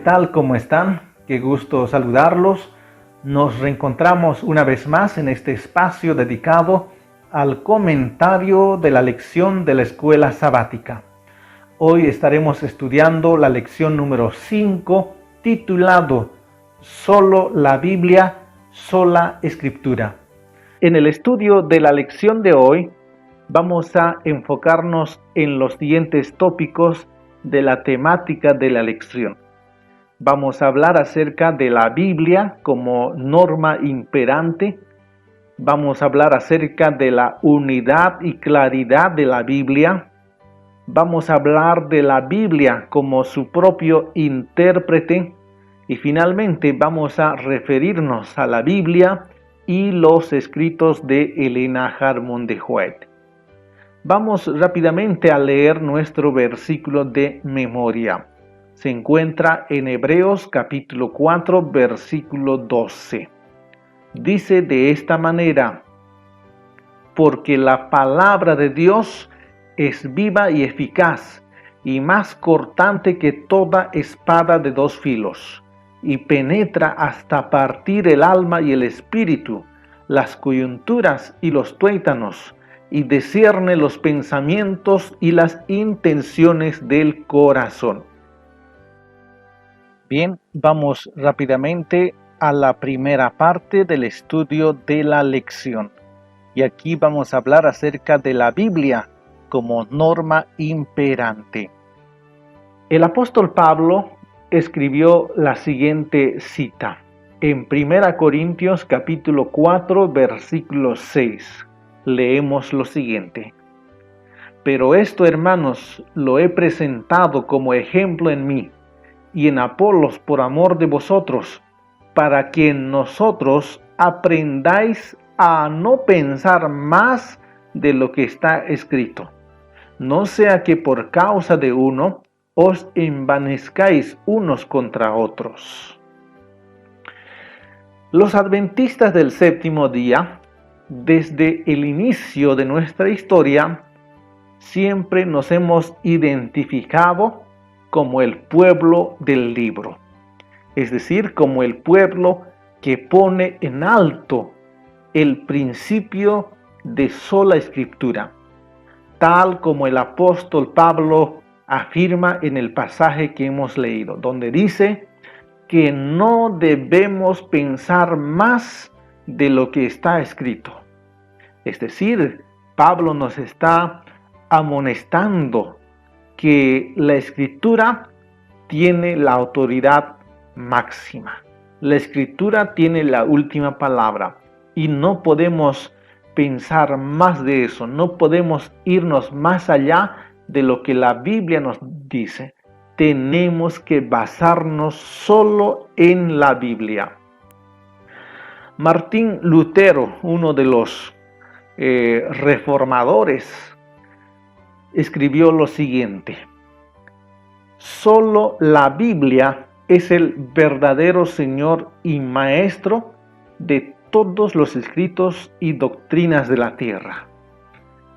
tal? ¿Cómo están? Qué gusto saludarlos. Nos reencontramos una vez más en este espacio dedicado al comentario de la lección de la escuela sabática. Hoy estaremos estudiando la lección número 5, titulado Solo la Biblia, sola Escritura. En el estudio de la lección de hoy, vamos a enfocarnos en los siguientes tópicos de la temática de la lección. Vamos a hablar acerca de la Biblia como norma imperante. Vamos a hablar acerca de la unidad y claridad de la Biblia. Vamos a hablar de la Biblia como su propio intérprete. Y finalmente vamos a referirnos a la Biblia y los escritos de Helena Harmon de Hoyt. Vamos rápidamente a leer nuestro versículo de memoria. Se encuentra en Hebreos capítulo 4, versículo 12. Dice de esta manera: porque la palabra de Dios es viva y eficaz, y más cortante que toda espada de dos filos, y penetra hasta partir el alma y el espíritu, las coyunturas y los tuétanos, y discierne los pensamientos y las intenciones del corazón. Bien, vamos rápidamente a la primera parte del estudio de la lección. Y aquí vamos a hablar acerca de la Biblia como norma imperante. El apóstol Pablo escribió la siguiente cita en 1 Corintios capítulo 4, versículo 6. Leemos lo siguiente: pero esto, hermanos, lo he presentado como ejemplo en mí y en Apolos por amor de vosotros, para que en nosotros aprendáis a no pensar más de lo que está escrito, no sea que por causa de uno os envanezcáis unos contra otros. Los adventistas del séptimo día, desde el inicio de nuestra historia, siempre nos hemos identificado como el pueblo del libro, es decir, como el pueblo que pone en alto el principio de sola escritura, tal como el apóstol Pablo afirma en el pasaje que hemos leído, donde dice que no debemos pensar más de lo que está escrito. Es decir, Pablo nos está amonestando que la escritura tiene la autoridad máxima. La escritura tiene la última palabra y no podemos pensar más de eso, no podemos irnos más allá de lo que la Biblia nos dice. Tenemos que basarnos solo en la Biblia. Martín Lutero, uno de los reformadores, escribió lo siguiente: solo la Biblia es el verdadero Señor y Maestro de todos los escritos y doctrinas de la tierra.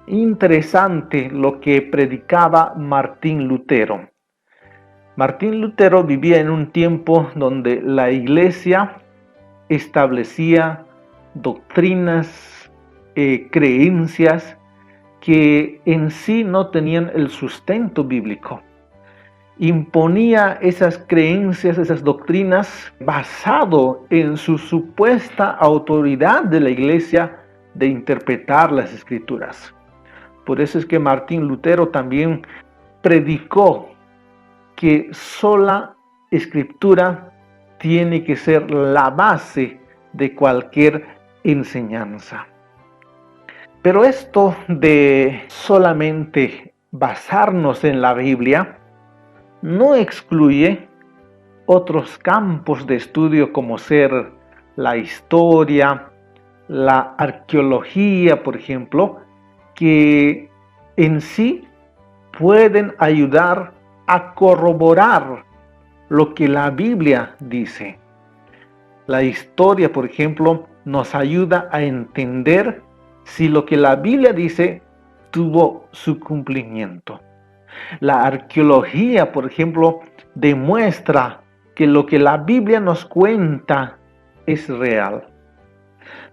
Interesante lo que predicaba Martín Lutero. Martín Lutero vivía en un tiempo donde la iglesia establecía doctrinas, creencias que en sí no tenían el sustento bíblico. Imponía esas creencias, esas doctrinas, basado en su supuesta autoridad de la iglesia de interpretar las escrituras. Por eso es que Martín Lutero también predicó que sola escritura tiene que ser la base de cualquier enseñanza. Pero esto de solamente basarnos en la Biblia no excluye otros campos de estudio como ser la historia, la arqueología, por ejemplo, que en sí pueden ayudar a corroborar lo que la Biblia dice. La historia, por ejemplo, nos ayuda a entender si lo que la Biblia dice tuvo su cumplimiento. La arqueología, por ejemplo, demuestra que lo que la Biblia nos cuenta es real.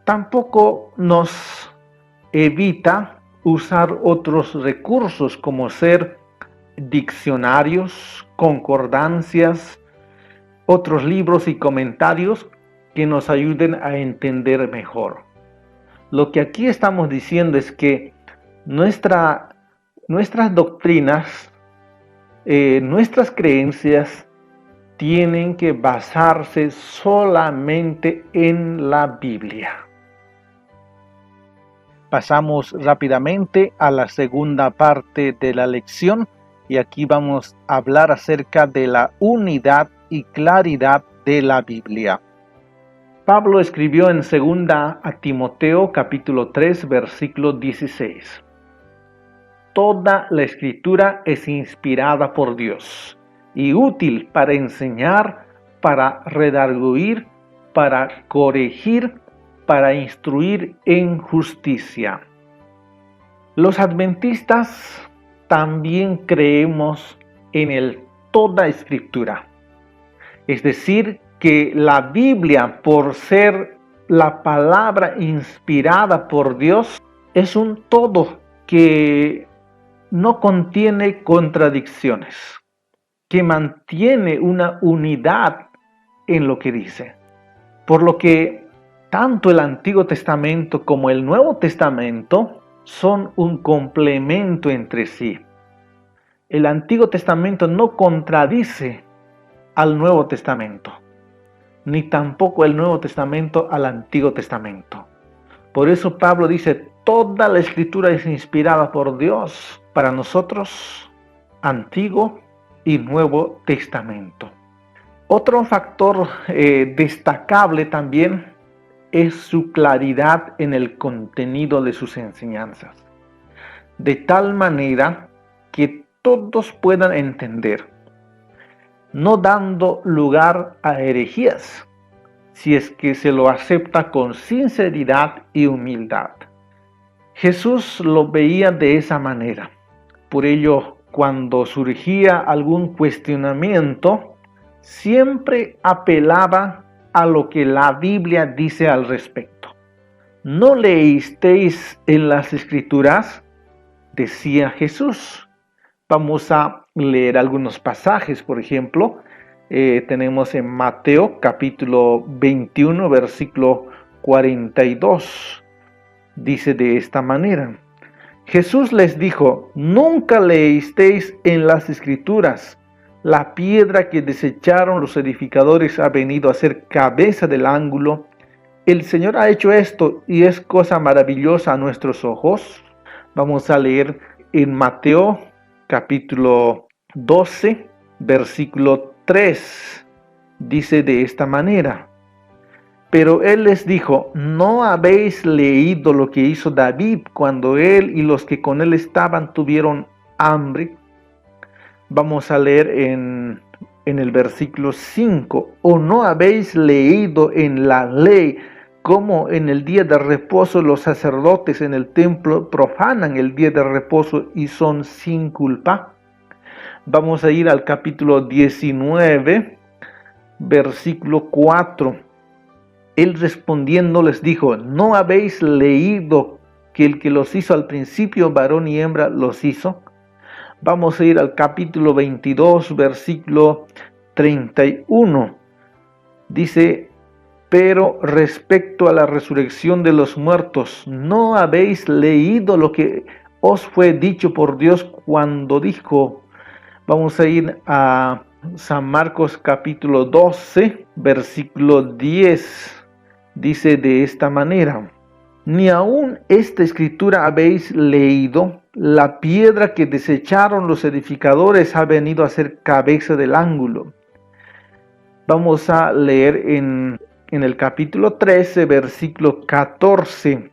Tampoco nos evita usar otros recursos como ser diccionarios, concordancias, otros libros y comentarios que nos ayuden a entender mejor. Lo que aquí estamos diciendo es que nuestras doctrinas, nuestras creencias tienen que basarse solamente en la Biblia. Pasamos rápidamente a la segunda parte de la lección y aquí vamos a hablar acerca de la unidad y claridad de la Biblia. Pablo escribió en 2 a Timoteo capítulo 3 versículo 16. Toda la escritura es inspirada por Dios y útil para enseñar, para redarguir, para corregir, para instruir en justicia. Los adventistas también creemos en toda escritura. Es decir, que la Biblia, por ser la palabra inspirada por Dios, es un todo que no contiene contradicciones, que mantiene una unidad en lo que dice. Por lo que tanto el Antiguo Testamento como el Nuevo Testamento son un complemento entre sí. El Antiguo Testamento no contradice al Nuevo Testamento, ni tampoco el Nuevo Testamento al Antiguo Testamento. Por eso Pablo dice, toda la escritura es inspirada por Dios para nosotros, Antiguo y Nuevo Testamento. Otro factor destacable también es su claridad en el contenido de sus enseñanzas, de tal manera que todos puedan entender, no dando lugar a herejías, si es que se lo acepta con sinceridad y humildad. Jesús lo veía de esa manera. Por ello, cuando surgía algún cuestionamiento, siempre apelaba a lo que la Biblia dice al respecto. ¿No leísteis en las Escrituras?, decía Jesús. Vamos a leer algunos pasajes, por ejemplo, tenemos en Mateo capítulo 21, versículo 42. Dice de esta manera: Jesús les dijo, ¿nunca leísteis en las Escrituras? La piedra que desecharon los edificadores ha venido a ser cabeza del ángulo. El Señor ha hecho esto y es cosa maravillosa a nuestros ojos. Vamos a leer en Mateo capítulo 12, versículo 3. Dice de esta manera: Pero él les dijo, ¿no habéis leído lo que hizo David cuando él y los que con él estaban tuvieron hambre? Vamos a leer en el versículo 5. ¿O no habéis leído en la ley cómo en el día de reposo los sacerdotes en el templo profanan el día de reposo y son sin culpa? Vamos a ir al capítulo 19, versículo 4. Él respondiendo les dijo, ¿no habéis leído que el que los hizo al principio, varón y hembra, los hizo? Vamos a ir al capítulo 22, versículo 31. Dice, pero respecto a la resurrección de los muertos, ¿no habéis leído lo que os fue dicho por Dios cuando dijo? Vamos a ir a San Marcos capítulo 12, versículo 10. Dice de esta manera, ¿ni aún esta escritura habéis leído? La piedra que desecharon los edificadores ha venido a ser cabeza del ángulo. Vamos a leer en el capítulo 13, versículo 14.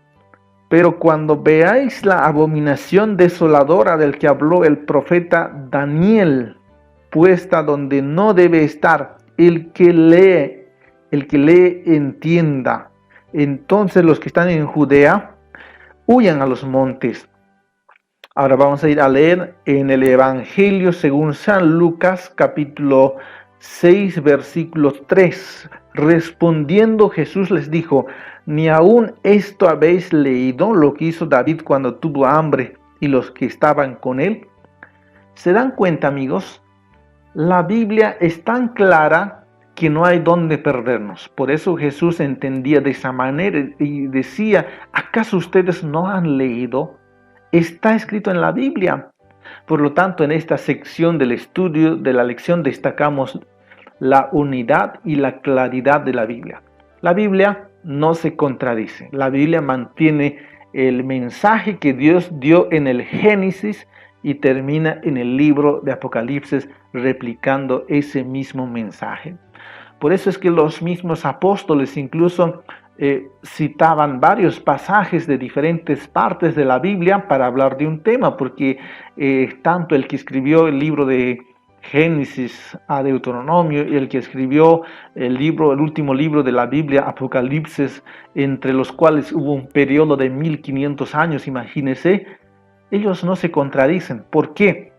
Pero cuando veáis la abominación desoladora del que habló el profeta Daniel, puesta donde no debe estar, el que lee entienda. Entonces los que están en Judea huyan a los montes. Ahora vamos a ir a leer en el Evangelio según San Lucas, capítulo 6, versículo 3. Respondiendo Jesús les dijo: ¿ni aún esto habéis leído, lo que hizo David cuando tuvo hambre y los que estaban con él? ¿Se dan cuenta, amigos? La Biblia es tan clara que no hay dónde perdernos. Por eso Jesús entendía de esa manera y decía: ¿acaso ustedes no han leído? Está escrito en la Biblia. Por lo tanto, en esta sección del estudio de la lección destacamos la unidad y la claridad de la Biblia. La Biblia no se contradice. La Biblia mantiene el mensaje que Dios dio en el Génesis y termina en el libro de Apocalipsis replicando ese mismo mensaje. Por eso es que los mismos apóstoles incluso citaban varios pasajes de diferentes partes de la Biblia para hablar de un tema, porque tanto el que escribió el libro de Génesis a Deuteronomio y el que escribió el último libro de la Biblia, Apocalipsis, entre los cuales hubo un periodo de 1500 años, imagínense, ellos no se contradicen. ¿Por qué?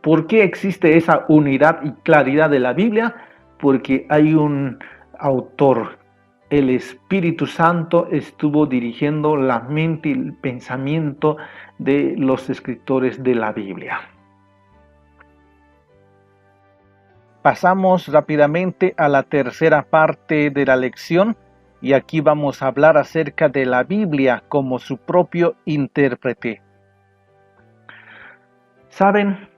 ¿Por qué existe esa unidad y claridad de la Biblia? Porque hay un autor. El Espíritu Santo estuvo dirigiendo la mente y el pensamiento de los escritores de la Biblia. Pasamos rápidamente a la tercera parte de la lección y aquí vamos a hablar acerca de la Biblia como su propio intérprete. ¿Saben?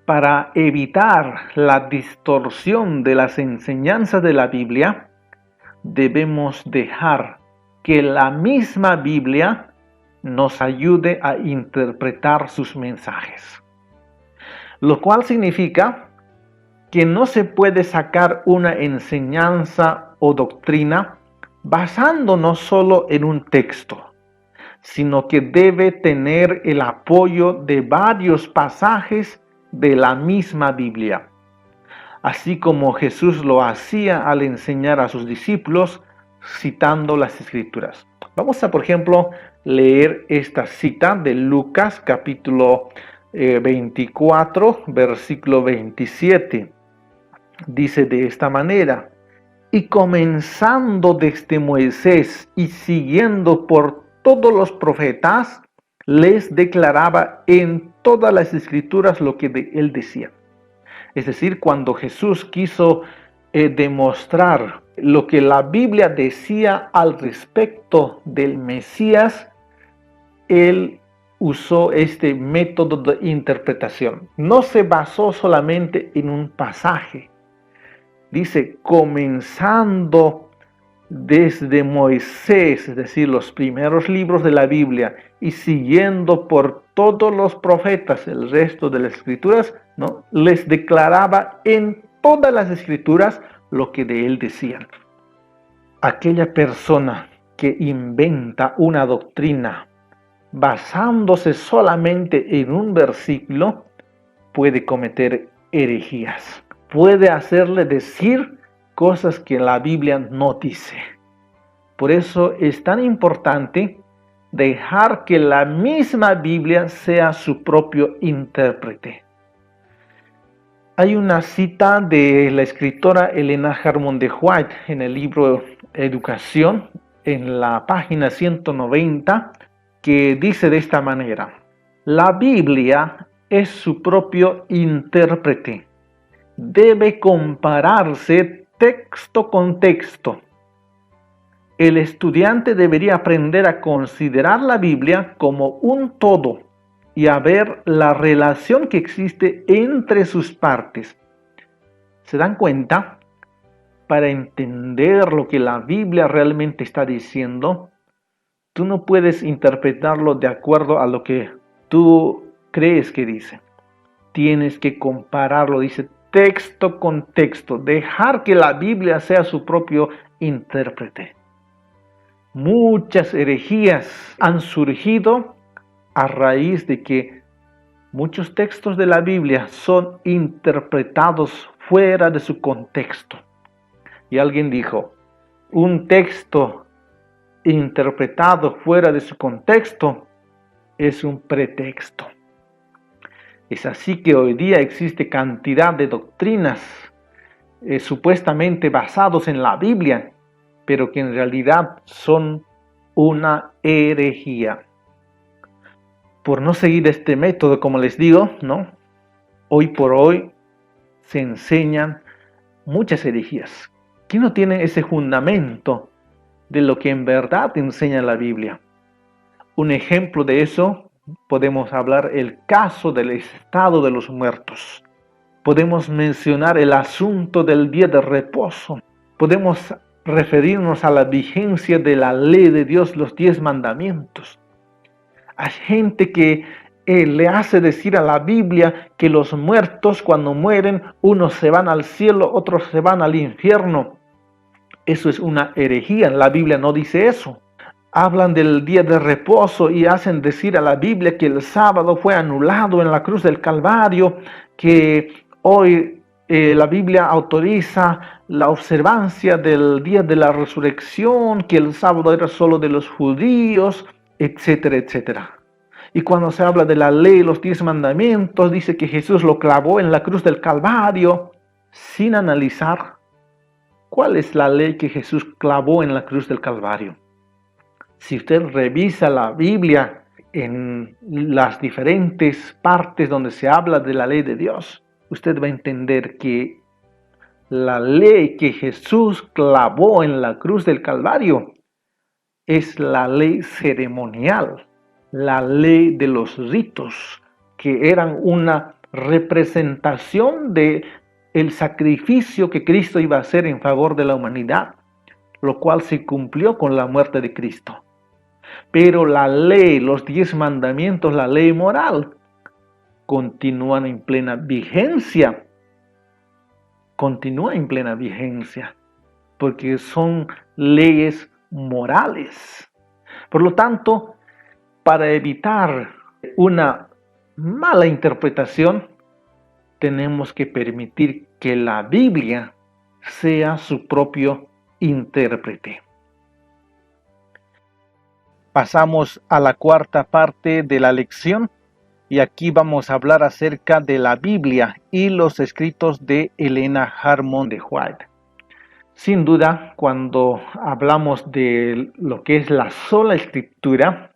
Para evitar la distorsión de las enseñanzas de la Biblia, debemos dejar que la misma Biblia nos ayude a interpretar sus mensajes. Lo cual significa que no se puede sacar una enseñanza o doctrina basándonos solo en un texto, sino que debe tener el apoyo de varios pasajes de la misma Biblia, así como Jesús lo hacía al enseñar a sus discípulos citando las Escrituras. Vamos a, por ejemplo, leer esta cita de Lucas capítulo 24, versículo 27. Dice de esta manera: y comenzando desde Moisés y siguiendo por todos los profetas, les declaraba en todas las Escrituras lo que de él decía. Es decir, cuando Jesús quiso demostrar lo que la Biblia decía al respecto del Mesías, él usó este método de interpretación. No se basó solamente en un pasaje. Dice, comenzando desde Moisés, es decir, los primeros libros de la Biblia, y siguiendo por todos los profetas, el resto de las Escrituras, ¿no? Les declaraba en todas las Escrituras lo que de él decían. Aquella persona que inventa una doctrina basándose solamente en un versículo puede cometer herejías. Puede hacerle decir cosas que la Biblia no dice. Por eso es tan importante dejar que la misma Biblia sea su propio intérprete. Hay una cita de la escritora Helena Harmon de White en el libro Educación, en la página 190, que dice de esta manera: la Biblia es su propio intérprete. Debe compararse texto con texto. El estudiante debería aprender a considerar la Biblia como un todo y a ver la relación que existe entre sus partes. ¿Se dan cuenta? Para entender lo que la Biblia realmente está diciendo, tú no puedes interpretarlo de acuerdo a lo que tú crees que dice. Tienes que compararlo, dice, texto con texto, dejar que la Biblia sea su propio intérprete. Muchas herejías han surgido a raíz de que muchos textos de la Biblia son interpretados fuera de su contexto. Y alguien dijo, un texto interpretado fuera de su contexto es un pretexto. Es así que hoy día existe cantidad de doctrinas supuestamente basados en la Biblia, pero que en realidad son una herejía. Por no seguir este método, como les digo, ¿no? Hoy por hoy se enseñan muchas herejías que no tienen ese fundamento de lo que en verdad enseña la Biblia. Un ejemplo de eso podemos hablar el caso del estado de los muertos. Podemos mencionar el asunto del día de reposo. Podemos referirnos a la vigencia de la ley de Dios, los 10 mandamientos. Hay gente que le hace decir a la Biblia que los muertos cuando mueren, unos se van al cielo, otros se van al infierno. Eso es una herejía, la Biblia no dice eso. Hablan del día de reposo y hacen decir a la Biblia que el sábado fue anulado en la cruz del Calvario, que hoy la Biblia autoriza la observancia del día de la resurrección, que el sábado era solo de los judíos, etcétera, etcétera. Y cuando se habla de la ley, los 10 mandamientos, dice que Jesús lo clavó en la cruz del Calvario, sin analizar cuál es la ley que Jesús clavó en la cruz del Calvario. Si usted revisa la Biblia en las diferentes partes donde se habla de la ley de Dios, usted va a entender que la ley que Jesús clavó en la cruz del Calvario es la ley ceremonial, la ley de los ritos, que eran una representación de el sacrificio que Cristo iba a hacer en favor de la humanidad, lo cual se cumplió con la muerte de Cristo. Pero la ley, los 10 mandamientos, la ley moral, continúan en plena vigencia. Continúa en plena vigencia, porque son leyes morales. Por lo tanto, para evitar una mala interpretación, tenemos que permitir que la Biblia sea su propio intérprete. Pasamos a la cuarta parte de la lección y aquí vamos a hablar acerca de la Biblia y los escritos de Helena Harmon de White. Sin duda, cuando hablamos de lo que es la sola escritura,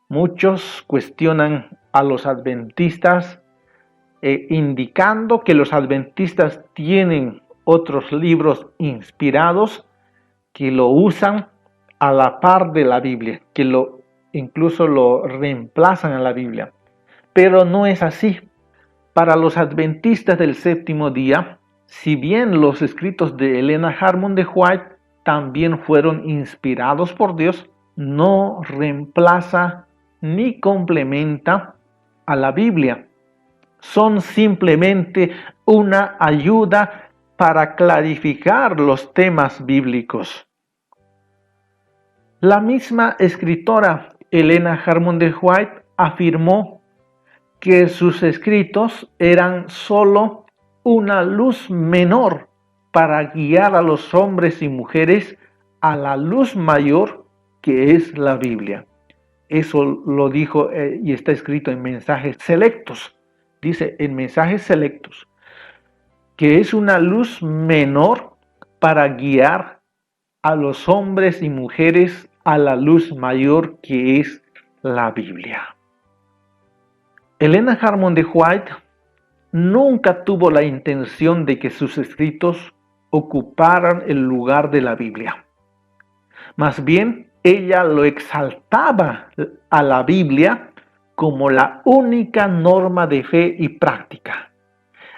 muchos cuestionan a los adventistas indicando que los adventistas tienen otros libros inspirados que lo usan a la par de la Biblia, que incluso lo reemplazan a la Biblia. Pero no es así. Para los adventistas del séptimo día, si bien los escritos de Helena Harmon de White también fueron inspirados por Dios, no reemplaza ni complementa a la Biblia. Son simplemente una ayuda para clarificar los temas bíblicos. La misma escritora Helena Harmon de White afirmó que sus escritos eran solo una luz menor para guiar a los hombres y mujeres a la luz mayor que es la Biblia. Eso lo dijo y está escrito en Mensajes Selectos. Dice en Mensajes Selectos que es una luz menor para guiar a los hombres y mujeres a la luz mayor que es la Biblia. Helena Harmon de White nunca tuvo la intención de que sus escritos ocuparan el lugar de la Biblia. Más bien, ella lo exaltaba a la Biblia como la única norma de fe y práctica.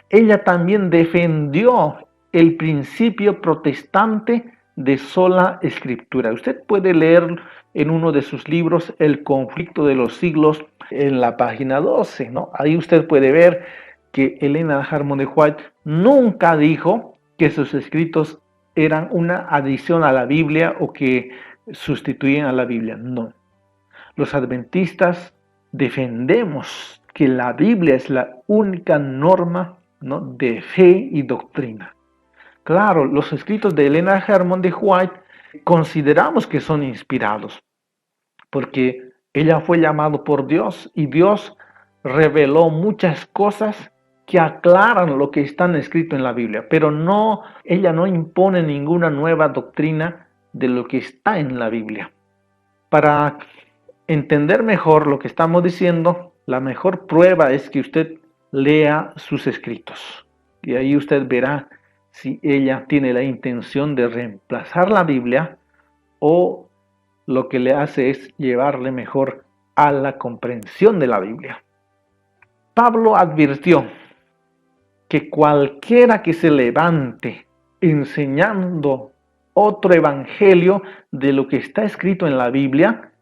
Ella también defendió el principio protestante de sola escritura. Usted puede leer en uno de sus libros El conflicto de los siglos en la página 12, ¿no? Ahí usted puede ver que Helena Harmon de White nunca dijo que sus escritos eran una adición a la Biblia o que sustituían a la Biblia. No. Los adventistas defendemos que la Biblia es la única norma, ¿no?, de fe y doctrina. Claro, los escritos de Helena Harmon de White consideramos que son inspirados, porque ella fue llamada por Dios y Dios reveló muchas cosas que aclaran lo que está escrito en la Biblia, pero ella no impone ninguna nueva doctrina de lo que está en la Biblia. Para entender mejor lo que estamos diciendo, la mejor prueba es que usted lea sus escritos. Y ahí usted verá si ella tiene la intención de reemplazar la Biblia o lo que le hace es llevarle mejor a la comprensión de la Biblia. Pablo advirtió que cualquiera que se levante enseñando otro evangelio de lo que está escrito en la Biblia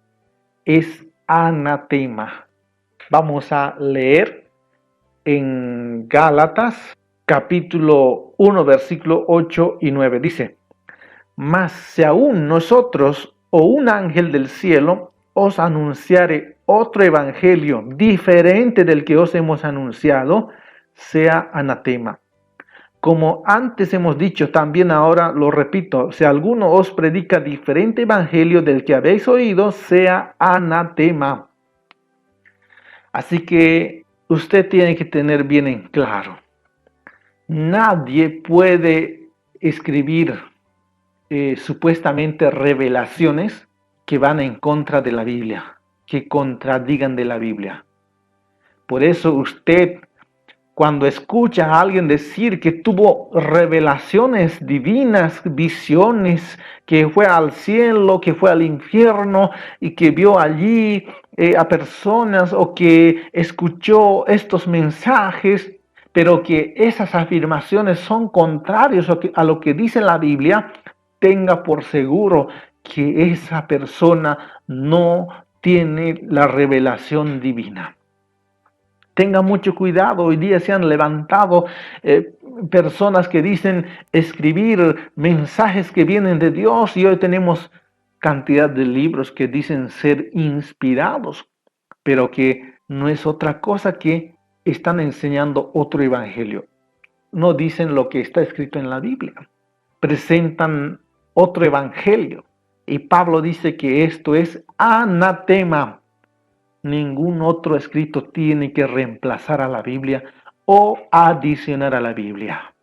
es anatema. Vamos a leer en Gálatas capítulo 1 versículo 8 y 9. Dice: mas si aún nosotros o un ángel del cielo os anunciare otro evangelio diferente del que os hemos anunciado, sea anatema. Como antes hemos dicho, también ahora lo repito, si alguno os predica diferente evangelio del que habéis oído, sea anatema. Así que usted tiene que tener bien en claro, nadie puede escribir supuestamente revelaciones que van en contra de la Biblia, que contradigan de la Biblia. Por eso usted, cuando escucha a alguien decir que tuvo revelaciones divinas, visiones, que fue al cielo, que fue al infierno y que vio allí a personas o que escuchó estos mensajes, pero que esas afirmaciones son contrarios a lo que dice la Biblia, tenga por seguro que esa persona no tiene la revelación divina. Tenga mucho cuidado, hoy día se han levantado personas que dicen escribir mensajes que vienen de Dios y hoy tenemos cantidad de libros que dicen ser inspirados, pero que no es otra cosa que están enseñando otro evangelio. No dicen lo que está escrito en la Biblia, presentan otro evangelio y Pablo dice que esto es anatema. Ningún otro escrito tiene que reemplazar a la Biblia o adicionar a la Biblia.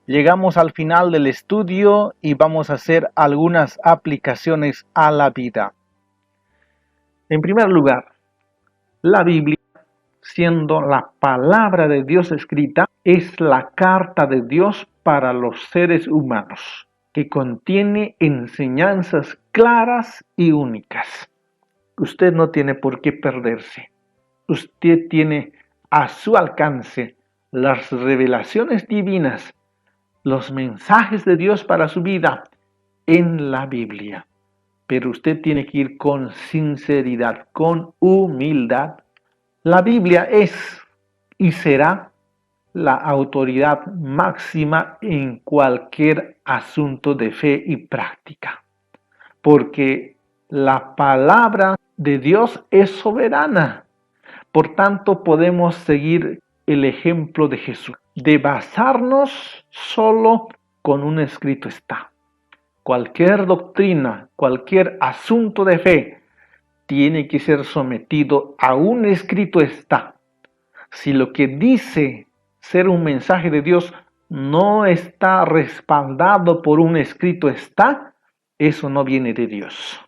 Llegamos al final del estudio y vamos a hacer algunas aplicaciones a la vida. En primer lugar, la Biblia, siendo la palabra de Dios escrita, es la carta de Dios para los seres humanos, que contiene enseñanzas claras y únicas. Usted no tiene por qué perderse. Usted tiene a su alcance las revelaciones divinas, los mensajes de Dios para su vida en la Biblia. Pero usted tiene que ir con sinceridad, con humildad. La Biblia es y será la autoridad máxima en cualquier asunto de fe y práctica, porque la palabra de Dios es soberana. Por tanto, podemos seguir el ejemplo de Jesús, de basarnos solo con un escrito está. Cualquier doctrina, cualquier asunto de fe tiene que ser sometido a un escrito está. Si lo que dice ser un mensaje de Dios no está respaldado por un escrito está, eso no viene de Dios.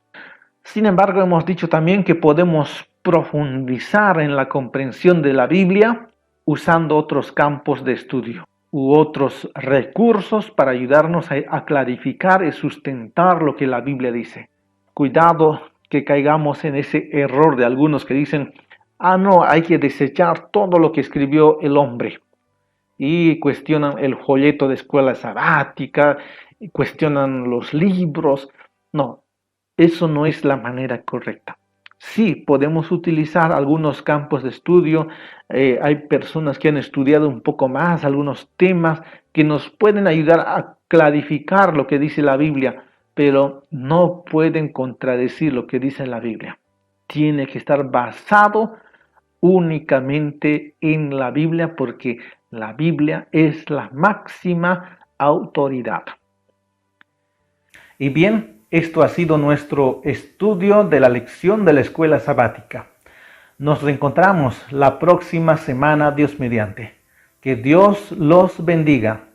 Sin embargo, hemos dicho también que podemos profundizar en la comprensión de la Biblia usando otros campos de estudio u otros recursos para ayudarnos a clarificar y sustentar lo que la Biblia dice. Cuidado que caigamos en ese error de algunos que dicen: no, hay que desechar todo lo que escribió el hombre. Y cuestionan el folleto de escuela sabática, y cuestionan los libros. No, eso no es la manera correcta. Sí, podemos utilizar algunos campos de estudio. Hay personas que han estudiado un poco más algunos temas que nos pueden ayudar a clarificar lo que dice la Biblia, pero no pueden contradecir lo que dice la Biblia. Tiene que estar basado únicamente en la Biblia, porque la Biblia es la máxima autoridad. Y bien, esto ha sido nuestro estudio de la lección de la escuela sabática. Nos reencontramos la próxima semana, Dios mediante. Que Dios los bendiga.